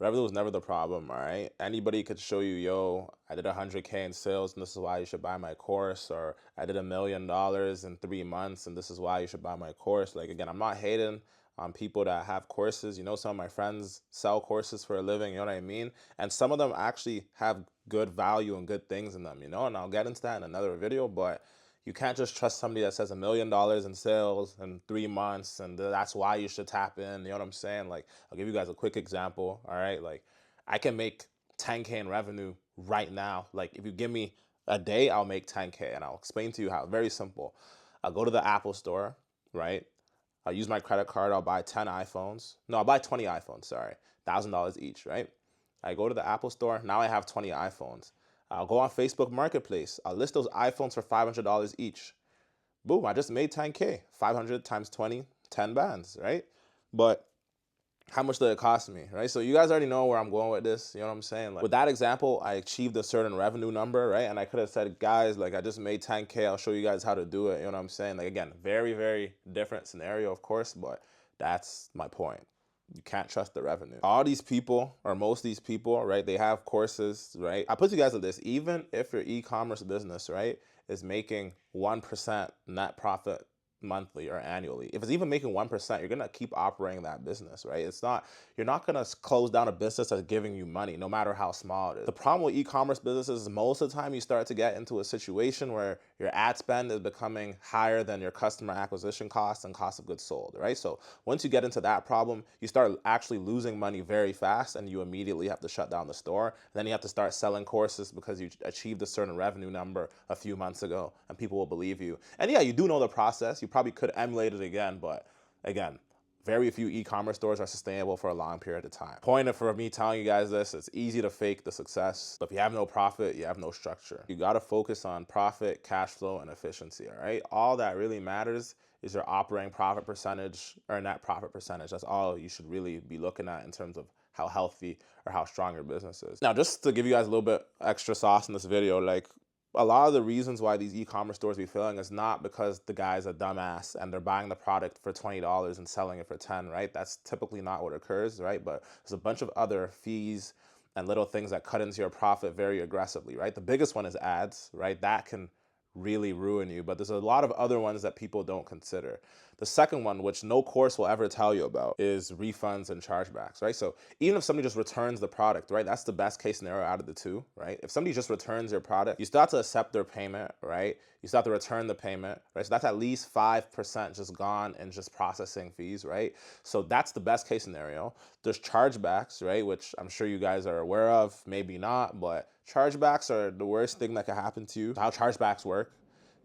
revenue is never the problem, all right? Anybody could show you, yo, I did 100K in sales and this is why you should buy my course, or I did $1 million in 3 months and this is why you should buy my course. Like, again, I'm not hating on people that have courses. You know, some of my friends sell courses for a living, you know what I mean? And some of them actually have good value and good things in them, you know? And I'll get into that in another video, but you can't just trust somebody that says $1 million in sales in 3 months and that's why you should tap in. You know what I'm saying? Like, I'll give you guys a quick example. All right. Like, I can make 10K in revenue right now. Like, if you give me a day, I'll make 10K, and I'll explain to you how. Very simple. I'll go to the Apple store, right? I'll use my credit card. I'll buy 10 iPhones. No, I'll buy 20 iPhones, sorry. $1,000 each, right? I go to the Apple store. Now I have 20 iPhones. I'll go on Facebook Marketplace. I'll list those iPhones for $500 each. Boom, I just made 10K. 500 times 20, 10 bands, right? But how much did it cost me, right? So you guys already know where I'm going with this, you know what I'm saying? Like, with that example, I achieved a certain revenue number, right? And I could have said, guys, like, I just made 10K, I'll show you guys how to do it, you know what I'm saying? Like, again, very, very different scenario, of course, but that's my point. You can't trust the revenue. All these people, or most of these people, right, they have courses, right? I put you guys on this, even if your e-commerce business, right, is making 1% net profit monthly or annually. If it's even making 1%, you're gonna keep operating that business, right? You're not gonna close down a business that's giving you money, no matter how small it is. The problem with e-commerce businesses is most of the time you start to get into a situation where your ad spend is becoming higher than your customer acquisition costs and cost of goods sold, right? So once you get into that problem, you start actually losing money very fast and you immediately have to shut down the store. And then you have to start selling courses because you achieved a certain revenue number a few months ago and people will believe you. And yeah, you do know the process. You probably could emulate it again, but again, very few e-commerce stores are sustainable for a long period of time. Point for me telling you guys this, it's easy to fake the success, but if you have no profit, you have no structure. You gotta focus on profit, cash flow, and efficiency, all right? All that really matters is your operating profit percentage or net profit percentage. That's all you should really be looking at in terms of how healthy or how strong your business is. Now, just to give you guys a little bit extra sauce in this video, like, a lot of the reasons why these e-commerce stores be failing is not because the guy's a dumbass and they're buying the product for $20 and selling it for 10, right? That's typically not what occurs, right? But there's a bunch of other fees and little things that cut into your profit very aggressively, right? The biggest one is ads, right? That can really ruin you, but there's a lot of other ones that people don't consider. The second one, which no course will ever tell you about, is refunds and chargebacks, right? So even if somebody just returns the product, right, that's the best case scenario out of the two, right? If somebody just returns your product, you still have to accept their payment, right? You still have to return the payment, right? So that's at least 5% just gone in just processing fees, right? So that's the best case scenario. There's chargebacks, right, which I'm sure you guys are aware of, maybe not, but chargebacks are the worst thing that could happen to you. How chargebacks work: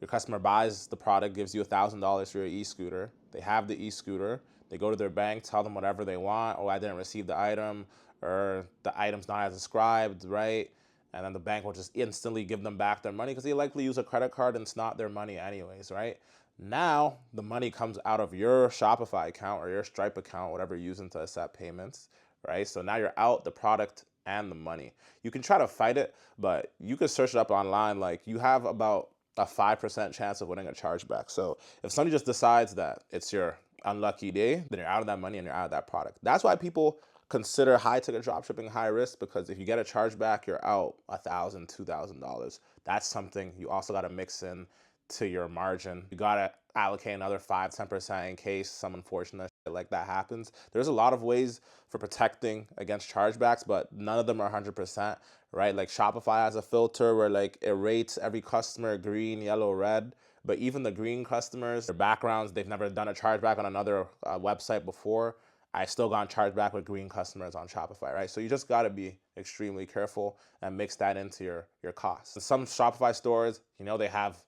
your customer buys the product, gives you $1,000 for your e-scooter. They have the e-scooter. They go to their bank, tell them whatever they want. Oh, I didn't receive the item, or the item's not as described, right? And then the bank will just instantly give them back their money because they likely use a credit card and it's not their money anyways, right? Now, the money comes out of your Shopify account or your Stripe account, whatever you're using to accept payments, right? So now you're out the product and the money. You can try to fight it, but you can search it up online. Like, you have about a 5% chance of winning a chargeback. So if somebody just decides that it's your unlucky day, then you're out of that money and you're out of that product. That's why people consider high ticket dropshipping high risk, because if you get a chargeback, you're out $1,000, $2,000. That's something you also got to mix in to your margin. You got to allocate another 5-10% in case some unfortunate shit like that happens. There's a lot of ways for protecting against chargebacks, but none of them are 100%, right? Like, Shopify has a filter where, like, it rates every customer green, yellow, red. But even the green customers, their backgrounds, they've never done a chargeback on another website before. I still got charged back with green customers on Shopify, right? So you just gotta be extremely careful and mix that into your costs. Some Shopify stores, you know, they have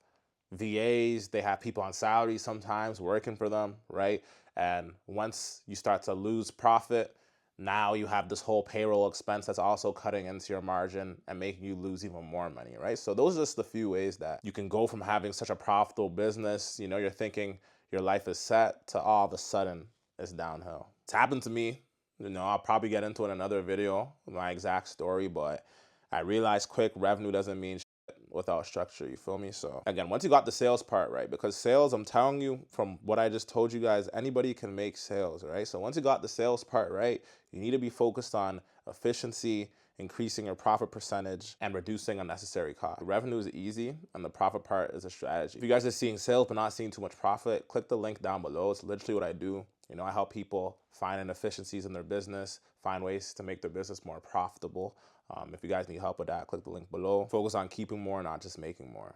VAs, they have people on salary sometimes working for them, right? And once you start to lose profit, now you have this whole payroll expense that's also cutting into your margin and making you lose even more money, right? So those are just the few ways that you can go from having such a profitable business, you know, you're thinking your life is set, to all of a sudden it's downhill. It's happened to me. You know, I'll probably get into it in another video, my exact story, but I realized quick revenue doesn't mean shit. without structure, you feel me? So again, once you got the sales part right, because sales, I'm telling you from what I just told you guys, anybody can make sales, right? So once you got the sales part right, you need to be focused on efficiency, increasing your profit percentage, and reducing unnecessary costs. Revenue is easy, and the profit part is a strategy. If you guys are seeing sales but not seeing too much profit, click the link down below. It's literally what I do. You know, I help people find inefficiencies in their business, find ways to make their business more profitable. If you guys need help with that, click the link below. Focus on keeping more, not just making more.